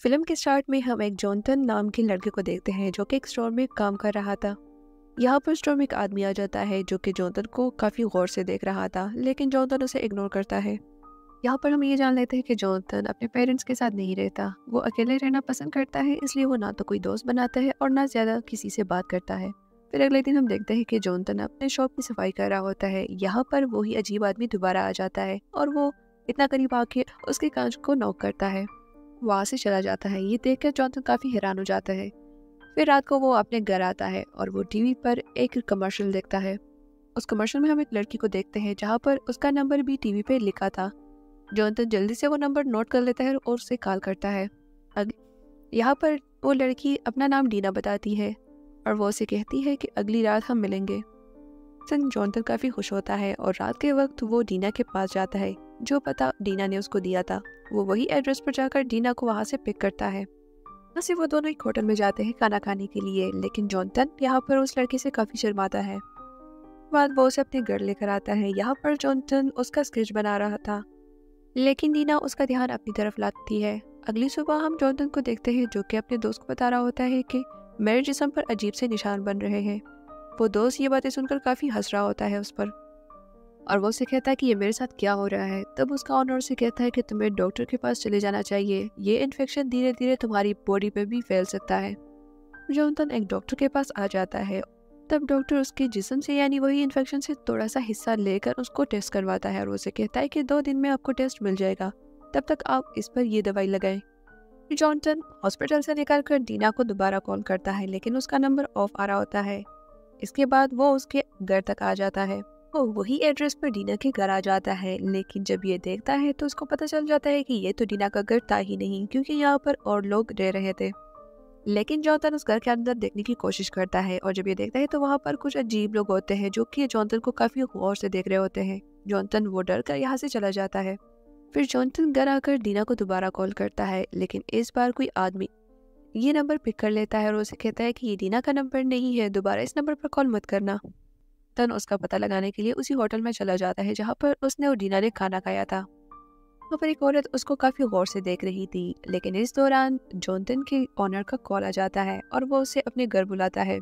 Film के start में हम एक जॉनथन नाम के लड़के को देखते हैं जो कि एक स्टोर में काम कर रहा था। यहाँ पर स्टोर में एक आदमी आ जाता है जो कि जॉनथन को काफ़ी गौर से देख रहा था, लेकिन जॉनथन उसे इग्नोर करता है। यहाँ पर हम ये जान लेते हैं कि जॉनथन अपने पेरेंट्स के साथ नहीं रहता, वो अकेले रहना पसंद करता है, इसलिए वो ना तो कोई दोस्त बनाता है और ना ज़्यादा किसी से बात करता है। फिर अगले दिन हम देखते हैं कि जॉनथन अपने शॉप की सफाई कर रहा होता है। यहाँ पर वही अजीब आदमी दोबारा आ जाता है और वो इतना करीब आके उसके कांच को नॉक करता है, वहाँ से चला जाता है। ये देखकर जॉनथन काफ़ी हैरान हो जाता है। फिर रात को वो अपने घर आता है और वो टीवी पर एक कमर्शियल देखता है। उस कमर्शियल में हम एक लड़की को देखते हैं जहाँ पर उसका नंबर भी टीवी पे लिखा था। जॉनथन जल्दी से वो नंबर नोट कर लेता है और उसे कॉल करता है। यहाँ पर वो लड़की अपना नाम डीना बताती है और वो उसे कहती है कि अगली रात हम मिलेंगे। जॉनथन काफ़ी खुश होता है और रात के वक्त वो डीना के पास जाता है। जो पता डीना ने उसको दिया था, वो वही एड्रेस पर जाकर डीना को वहाँ से पिक करता है। वहाँ से वो दोनों एक होटल में जाते हैं खाना खाने के लिए, लेकिन जॉनथन यहाँ पर उस लड़के से काफ़ी शर्माता है। बाद वो उसे अपने घर लेकर आता है। यहाँ पर जॉनथन उसका स्केच बना रहा था, लेकिन डीना उसका ध्यान अपनी तरफ लाती है। अगली सुबह हम जॉनथन को देखते हैं जो कि अपने दोस्त को बता रहा होता है कि मेरे जिस्म पर अजीब से निशान बन रहे हैं। वो दोस्त ये बातें सुनकर काफ़ी हंस रहा होता है उस पर और वो उसे कहता है कि ये मेरे साथ क्या हो रहा है। तब उसका ऑनर उसे कहता है कि तुम्हें डॉक्टर के पास चले जाना चाहिए, ये इन्फेक्शन धीरे धीरे तुम्हारी बॉडी पे भी फैल सकता है। जॉनथन एक डॉक्टर के पास आ जाता है। तब डॉक्टर उसके जिस्म से यानी वही इन्फेक्शन से थोड़ा सा हिस्सा लेकर उसको टेस्ट करवाता है और उसे कहता है कि 2 दिन में आपको टेस्ट मिल जाएगा, तब तक आप इस पर ये दवाई लगाएं। जॉनथन हॉस्पिटल से निकल कर डीना को दोबारा कॉल करता है, लेकिन उसका नंबर ऑफ आ रहा होता है। इसके बाद वो उसके घर तक आ जाता है। वो वही एड्रेस पर डीना के घर आ जाता है, लेकिन जब ये देखता है तो उसको पता चल जाता है कि ये तो डीना का घर था ही नहीं, क्योंकि यहाँ पर और लोग रह रहे थे। लेकिन जॉनथन उस घर के अंदर देखने की कोशिश करता है और जब ये देखता है तो वहाँ पर कुछ अजीब लोग होते हैं जो कि जॉनथन को काफी गौर से देख रहे होते हैं। जॉनथन वो डर कर यहाँ से चला जाता है। फिर जॉनथन घर आकर डीना को दोबारा कॉल करता है, लेकिन इस बार कोई आदमी ये नंबर पिक कर लेता है और उसे कहता है कि ये डीना का नंबर नहीं है, दोबारा इस नंबर पर कॉल मत करना। तन उसका पता लगाने के लिए उसी होटल में चला जाता है जहाँ पर उसने और डीना ने खाना खाया था। वहाँ पर एक औरत उसको काफी गौर से देख रही थी, लेकिन इस दौरान जॉनथन के ऑनर का कॉल आ जाता है और वो उसे अपने घर बुलाता है।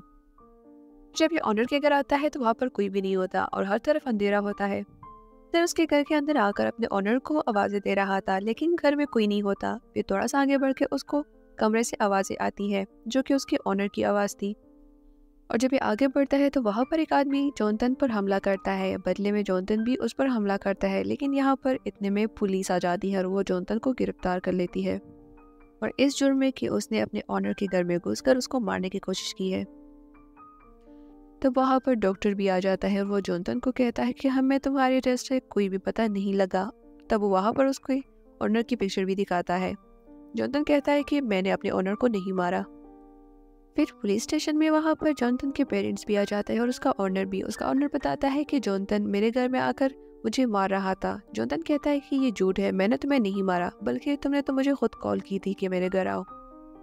जब ये ऑनर के घर आता है तो वहाँ पर कोई भी नहीं होता और हर तरफ अंधेरा होता है। तन उसके घर के अंदर आकर अपने ऑनर को आवाजें दे रहा था, लेकिन घर में कोई नहीं होता। फिर थोड़ा सा आगे बढ़ के उसको कमरे से आवाजें आती है जो कि उसके ऑनर की आवाज थी। और जब ये आगे बढ़ता है तो वहाँ पर एक आदमी जॉनथन पर हमला करता है। बदले में जॉनथन भी उस पर हमला करता है, लेकिन यहाँ पर इतने में पुलिस आ जाती है और वो जॉनथन को गिरफ्तार कर लेती है और इस जुर्म में कि उसने अपने ऑनर के घर में घुसकर उसको मारने की कोशिश की है। तब वहाँ पर डॉक्टर भी आ जाता है और वो जॉनथन को कहता है कि हमें तुम्हारे टेस्ट से कोई भी पता नहीं लगा। तब वो वहाँ पर उसके ऑनर की पिक्चर भी दिखाता है। जॉनथन कहता है कि मैंने अपने ऑनर को नहीं मारा। फिर पुलिस स्टेशन में वहाँ पर जॉनथन के पेरेंट्स भी आ जाते हैं और उसका ऑनर भी। उसका ऑनर बताता है कि जॉनथन मेरे घर में आकर मुझे मार रहा था। जॉनथन कहता है कि ये झूठ है, मैंने तुम्हें नहीं मारा, बल्कि तुमने तो मुझे खुद कॉल की थी कि मेरे घर आओ।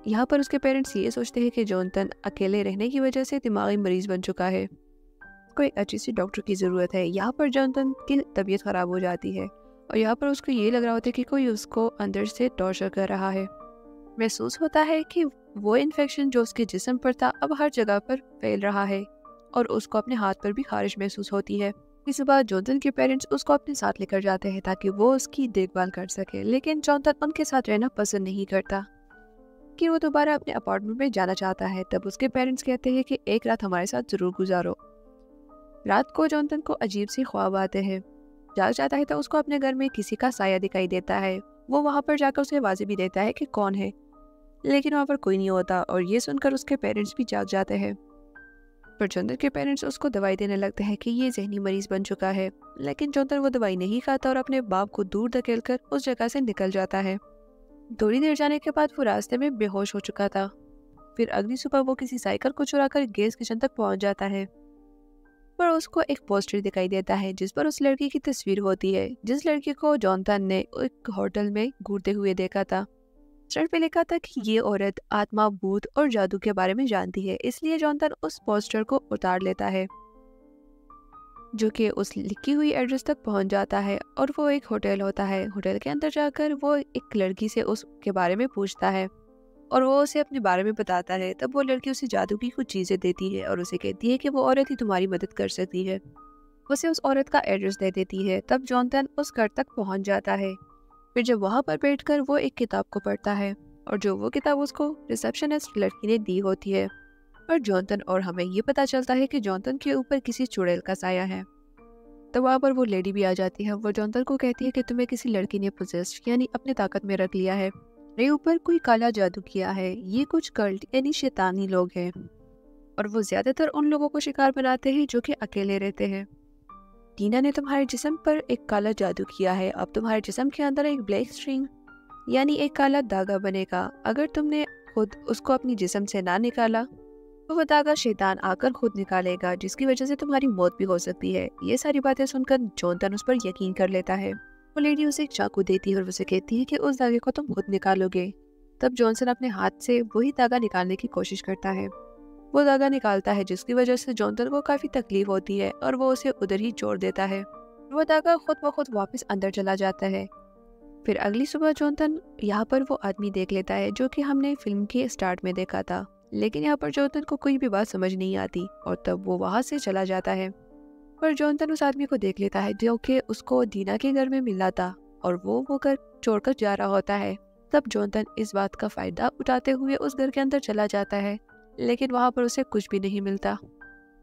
यहाँ पर उसके पेरेंट्स ये सोचते हैं कि जॉनथन अकेले रहने की वजह से दिमागी मरीज बन चुका है, उसको एक अच्छी सी डॉक्टर की ज़रूरत है। यहाँ पर जॉनथन की तबीयत ख़राब हो जाती है और यहाँ पर उसको ये लग रहा होता है कि कोई उसको अंदर से टॉर्चर कर रहा है। महसूस होता है कि वो इन्फेक्शन जो उसके जिस्म पर था अब हर जगह पर फैल रहा है और उसको अपने हाथ पर भी खारिश महसूस होती है। इस बाद जॉनथन के पेरेंट्स उसको अपने साथ लेकर जाते हैं ताकि वो उसकी देखभाल कर सके, लेकिन जॉनथन उनके साथ रहना पसंद नहीं करता कि वो दोबारा अपने अपार्टमेंट में जाना चाहता है। तब उसके पेरेंट्स कहते हैं कि एक रात हमारे साथ जरूर गुजारो। रात को जॉनथन को अजीब से ख्वाब आते हैं। जाग जाता है तो उसको अपने घर में किसी का साया दिखाई देता है। वो वहाँ पर जाकर उसे आवाज़ें भी देता है कि कौन है, लेकिन वहाँ पर कोई नहीं होता और ये सुनकर उसके पेरेंट्स भी जाग जाते हैं। पर जॉनथन के पेरेंट्स उसको दवाई देने लगते हैं कि ये जहनी मरीज बन चुका है, लेकिन जॉनथन वो दवाई नहीं खाता और अपने बाप को दूर धकेलकर उस जगह से निकल जाता है। थोड़ी देर जाने के बाद वो रास्ते में बेहोश हो चुका था। फिर अगली सुबह वो किसी साइकिल को चुराकर गैस किचन तक पहुंच जाता है, पर उसको एक पोस्टर दिखाई देता है जिस पर उस लड़की की तस्वीर होती है जिस लड़की को जॉनथन ने एक होटल में घूरते हुए देखा था। पोस्टर पे लिखा था कि ये औरत आत्मा, भूत और जादू के बारे में जानती है, इसलिए जॉनथन उस पोस्टर को उतार लेता है जो कि उस लिखी हुई एड्रेस तक पहुंच जाता है और वो एक होटल होता है। होटल के अंदर जाकर वो एक लड़की से उसके बारे में पूछता है और वो उसे अपने बारे में बताता है। तब वो लड़की उसे जादू की कुछ चीज़ें देती है और उसे कहती है कि वो औरत ही तुम्हारी मदद कर सकती है। उसे उस औरत का एड्रेस दे देती है। तब जॉनथन उस घर तक पहुंच जाता है। फिर जब वहां पर बैठकर वो एक किताब को पढ़ता है और जो वो किताब उसको रिसेप्शनिस्ट लड़की ने दी होती है। और जॉनथन और हमें ये पता चलता है कि जॉनथन के ऊपर किसी चुड़ैल का साया है। तो वहाँ पर वो लेडी भी आ जाती है। वो जॉनथन को कहती है कि तुम्हें किसी लड़की ने पोजेस यानी अपने ताकत में रख लिया है, मेरे ऊपर कोई काला जादू किया है। ये कुछ कल्ट यानी शैतानी लोग हैं और वो ज्यादातर उन लोगों को शिकार बनाते हैं जो कि अकेले रहते हैं। टीना ने तुम्हारे जिस्म पर एक काला जादू किया है। अब तुम्हारे जिस्म के अंदर एक ब्लैक स्ट्रिंग यानी एक काला धागा बनेगा। अगर तुमने खुद उसको अपनी जिस्म से ना निकाला तो वो धागा शैतान आकर खुद निकालेगा, जिसकी वजह से तुम्हारी मौत भी हो सकती है। ये सारी बातें सुनकर जॉनथन उस पर यकीन कर लेता है। वो लेडी उसे एक चाकू देती है और उसे कहती है कि उस धागे को तुम खुद निकालोगे। तब जॉनसन अपने हाथ से वही धागा निकालने की कोशिश करता है। वो धागा निकालता है, जिसकी वजह से जॉनथन को काफी तकलीफ होती है और वो उसे उधर ही छोड़ देता है। वो धागा खुद ब खुद वापस अंदर चला जाता है। फिर अगली सुबह जॉनथन यहाँ पर वो आदमी देख लेता है जो कि हमने फिल्म के स्टार्ट में देखा था। लेकिन यहाँ पर जॉनथन को कोई भी बात समझ नहीं आती और तब वो वहां से चला जाता है। पर जॉनथन उस आदमी को देख लेता है जो कि उसको दीना के घर में मिला था और वो घर छोड़कर जा रहा होता है। तब जॉनथन इस बात का फायदा उठाते हुए उस घर के अंदर चला जाता है, लेकिन वहां पर उसे कुछ भी नहीं मिलता।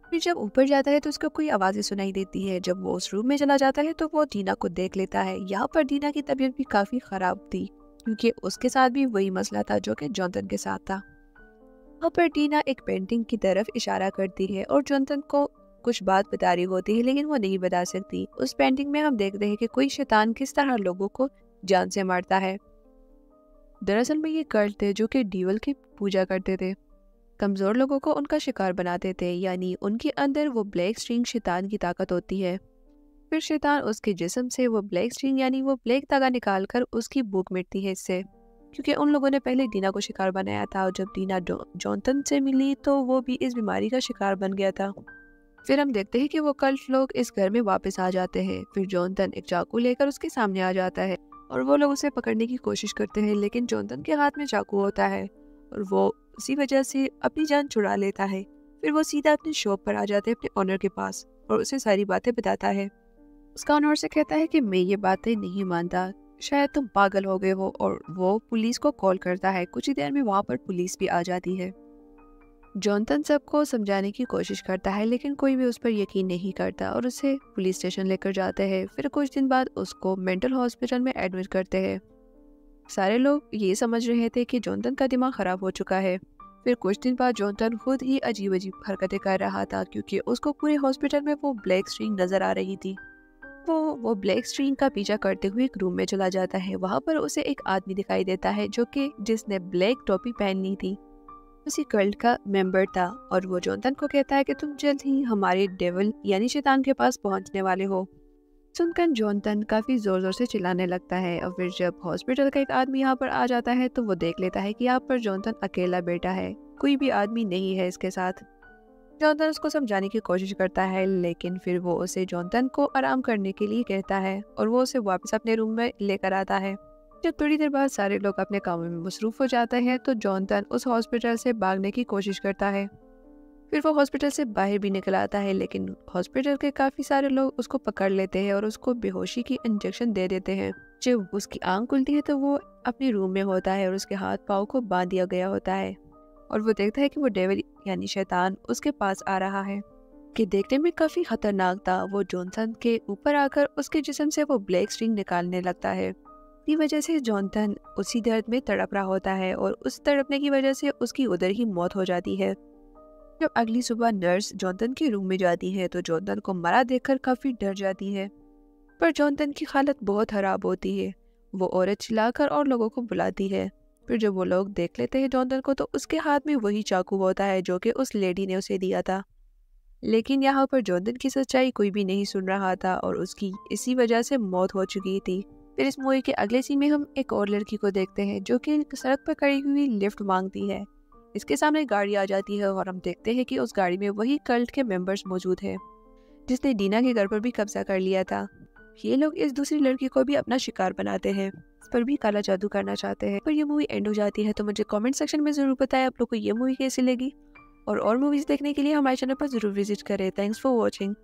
फिर जब ऊपर जाता है तो उसको कोई आवाजें सुनाई देती है। जब वो उस रूम में चला जाता है तो वो दीना को देख लेता है। यहाँ पर दीना की तबीयत भी काफी खराब थी क्योंकि उसके साथ भी वही मसला था जो कि जॉनथन के साथ था। वहाँ पर टीना एक पेंटिंग की तरफ इशारा करती है और जॉनथन को कुछ बात बता रही होती है, लेकिन वो नहीं बता सकती। उस पेंटिंग में हम देखते हैं कि कोई शैतान किस तरह लोगों को जान से मारता है। दरअसल में ये कल्ट थे जो कि डेविल की पूजा करते थे। कमजोर लोगों को उनका शिकार बनाते थे, यानी उनके अंदर वो ब्लैक स्ट्रिंग शैतान की ताकत होती है। फिर शैतान उसके जिस्म से वो ब्लैक स्ट्रिंग यानी वो ब्लैक धागा निकाल कर उसकी भूख मिटती है इससे, क्योंकि उन लोगों ने पहले दीना को शिकार बनाया था और जब दीना जॉनथन से मिली तो वो भी इस बीमारी का शिकार बन गया था। फिर हम देखते हैं कि वो कल्ट लोग इस घर में वापस आ जाते हैं। फिर जॉनथन एक चाकू लेकर उसके सामने आ जाता है और वो लोग उसे पकड़ने की कोशिश करते हैं, लेकिन जॉनथन के हाथ में चाकू होता है और वो उसी वजह से अपनी जान छुड़ा लेता है। फिर वो सीधा अपने शॉप पर आ जाते हैं अपने ऑनर के पास और उसे सारी बातें बताता है। उसका ऑनर से कहता है कि मैं ये बातें नहीं मानता, शायद तुम पागल हो गए हो, और वो पुलिस को कॉल करता है। कुछ ही देर में वहाँ पर पुलिस भी आ जाती है। जॉनथन सबको समझाने की कोशिश करता है, लेकिन कोई भी उस पर यकीन नहीं करता और उसे पुलिस स्टेशन लेकर जाते हैं। फिर कुछ दिन बाद उसको मेंटल हॉस्पिटल में एडमिट करते हैं। सारे लोग ये समझ रहे थे कि जॉनथन का दिमाग खराब हो चुका है। फिर कुछ दिन बाद जॉनथन खुद ही अजीब अजीब हरकतें कर रहा था क्योंकि उसको पूरे हॉस्पिटल में वो ब्लैक स्ट्रिंग नजर आ रही थी। वो ब्लैक स्ट्रिंग का पीछा करते हुए एक रूम में चला जाता है। वहाँ पर उसे एक आदमी दिखाई देता है जो कि जिसने ब्लैक टोपी पहनी थी, उसी कल्ट का मेंबर था और वो जॉनथन को कहता है कि तुम जल्द ही हमारे डेविल यानी शैतान के पास पहुंचने वाले हो। सुनकर जॉनथन काफी जोर जोर से चिल्लाने लगता है और फिर जब हॉस्पिटल का एक आदमी यहाँ पर आ जाता है तो वो देख लेता है कि यहाँ पर जॉनथन अकेला बैठा है, कोई भी आदमी नहीं है इसके साथ। जॉनथन उसको समझाने की कोशिश करता है, लेकिन फिर वो उसे जॉनथन को आराम करने के लिए कहता है और वो उसे वापस अपने रूम में लेकर आता है। जब थोड़ी देर बाद सारे लोग अपने कामों में मसरूफ हो जाते हैं तो जॉनथन उस हॉस्पिटल से भागने की कोशिश करता है। फिर वो हॉस्पिटल से बाहर भी निकल आता है, लेकिन हॉस्पिटल के काफी सारे लोग उसको पकड़ लेते हैं और उसको बेहोशी की इंजेक्शन दे देते हैं। जब उसकी आंख खुलती है तो वो अपने रूम में होता है और उसके हाथ पाँव को बांध दिया गया होता है और वो देखता है कि वो डेविल यानी शैतान उसके पास आ रहा है, कि देखने में काफी खतरनाक था। वो जॉनथन के ऊपर आकर उसके जिस्म से वो ब्लैक स्ट्रिंग निकालने लगता है। इसी वजह से जॉनथन उसी दर्द में तड़प रहा होता है और उस तड़पने की वजह से उसकी उधर ही मौत हो जाती है। जब अगली सुबह नर्स जॉनथन के रूम में जाती है तो जॉनथन को मरा देखकर काफी डर जाती है, पर जॉनथन की हालत बहुत खराब होती है। वो औरत चिल्लाकर और लोगों को बुलाती है। फिर जब वो लोग देख लेते हैं जॉनथन को तो उसके हाथ में वही चाकू होता है जो कि उस लेडी ने उसे दिया था। लेकिन यहाँ पर जॉनथन की सच्चाई कोई भी नहीं सुन रहा था और उसकी इसी वजह से मौत हो चुकी थी। फिर इस मूवी के अगले सीन में हम एक और लड़की को देखते हैं जो कि सड़क पर खड़ी हुई लिफ्ट मांगती है। इसके सामने गाड़ी आ जाती है और हम देखते हैं कि उस गाड़ी में वही कल्ट के मेंबर्स मौजूद हैं जिसने डीना के घर पर भी कब्जा कर लिया था। ये लोग इस दूसरी लड़की को भी अपना शिकार बनाते हैं, इस पर भी काला जादू करना चाहते हैं। पर ये मूवी एंड हो जाती है। तो मुझे कमेंट सेक्शन में ज़रूर बताएं आप लोग को ये मूवी कैसी लगी, और मूवीज़ देखने के लिए हमारे चैनल पर ज़रूर विजिट करें। Thanks for watching.